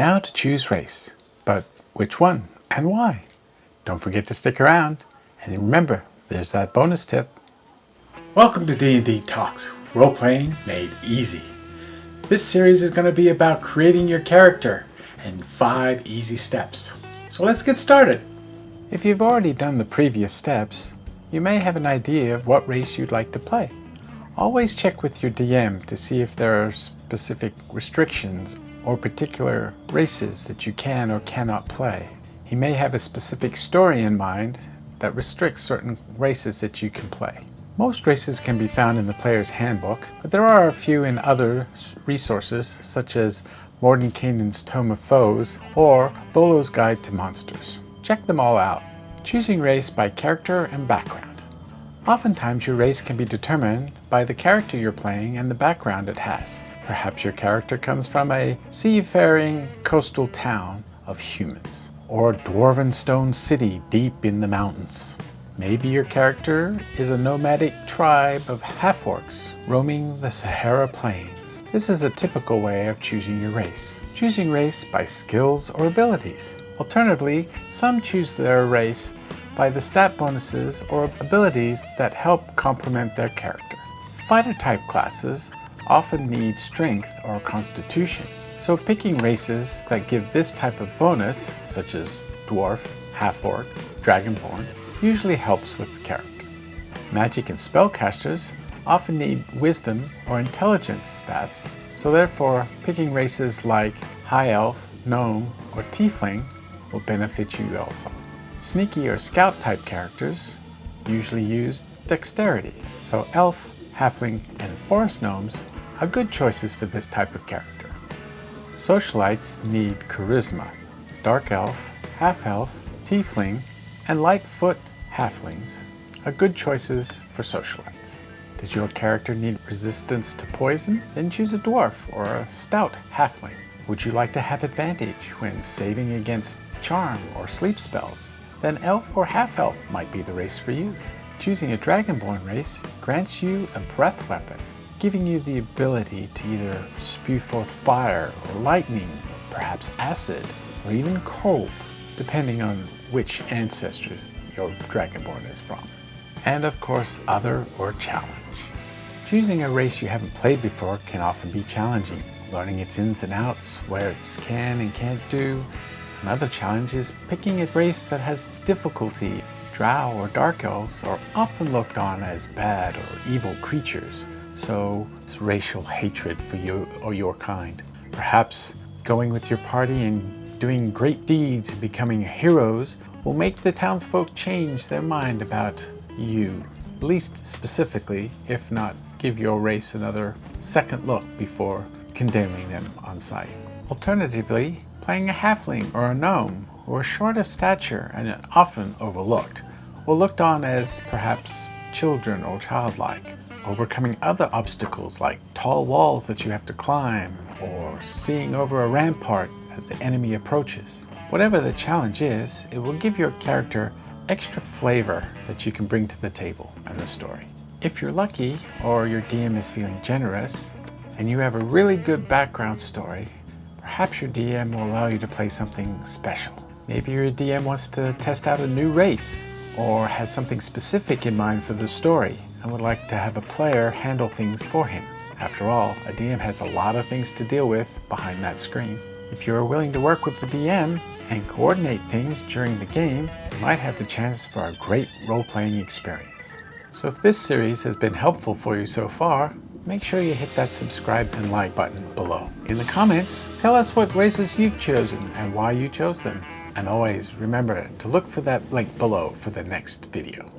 Now to choose race, but which one and why? Don't forget to stick around, and remember, there's that bonus tip. Welcome to D&D Talks, role-playing made easy. This series is going to be about creating your character in 5 easy steps. So let's get started. If you've already done the previous steps, you may have an idea of what race you'd like to play. Always check with your DM to see if there are specific restrictions or particular races that you can or cannot play. He may have a specific story in mind that restricts certain races that you can play. Most races can be found in the player's handbook, but there are a few in other resources such as Mordenkainen's Tome of Foes or Volo's Guide to Monsters. Check them all out. Choosing race by character and background. Oftentimes your race can be determined by the character you're playing and the background it has. Perhaps your character comes from a seafaring coastal town of humans, or a dwarven stone city deep in the mountains. Maybe your character is a nomadic tribe of half-orcs roaming the Sahara Plains. This is a typical way of choosing your race. Choosing race by skills or abilities. Alternatively, some choose their race by the stat bonuses or abilities that help complement their character. Fighter type classes often need strength or constitution, so picking races that give this type of bonus, such as dwarf, half-orc, dragonborn, usually helps with the character. Magic and spellcasters often need wisdom or intelligence stats, so therefore picking races like high elf, gnome, or tiefling will benefit you also. Sneaky or scout type characters usually use dexterity, so elf, halfling, and forest gnomes are good choices for this type of character. Socialites need charisma. Dark elf, half-elf, tiefling, and lightfoot halflings are good choices for socialites. Does your character need resistance to poison? Then choose a dwarf or a stout halfling. Would you like to have advantage when saving against charm or sleep spells? Then elf or half-elf might be the race for you. Choosing a dragonborn race grants you a breath weapon, giving you the ability to either spew forth fire or lightning, or perhaps acid, or even cold, depending on which ancestor your dragonborn is from. And of course, other or challenge. Choosing a race you haven't played before can often be challenging. Learning its ins and outs, where it can and can't do. Another challenge is picking a race that has difficulty. Drow or dark elves are often looked on as bad or evil creatures, so it's racial hatred for you or your kind. Perhaps going with your party and doing great deeds and becoming heroes will make the townsfolk change their mind about you, at least specifically, if not give your race another second look before condemning them on sight. Alternatively, playing a halfling or a gnome who are short of stature and often overlooked, or looked on as perhaps children or childlike, overcoming other obstacles like tall walls that you have to climb, or seeing over a rampart as the enemy approaches. Whatever the challenge is, it will give your character extra flavor that you can bring to the table and the story. If you're lucky, or your DM is feeling generous, and you have a really good background story, perhaps your DM will allow you to play something special. Maybe your DM wants to test out a new race, or has something specific in mind for the story, and would like to have a player handle things for him. After all, a DM has a lot of things to deal with behind that screen. If you're willing to work with the DM and coordinate things during the game, you might have the chance for a great role-playing experience. So if this series has been helpful for you so far, make sure you hit that subscribe and like button below. In the comments, tell us what races you've chosen and why you chose them. And always remember to look for that link below for the next video.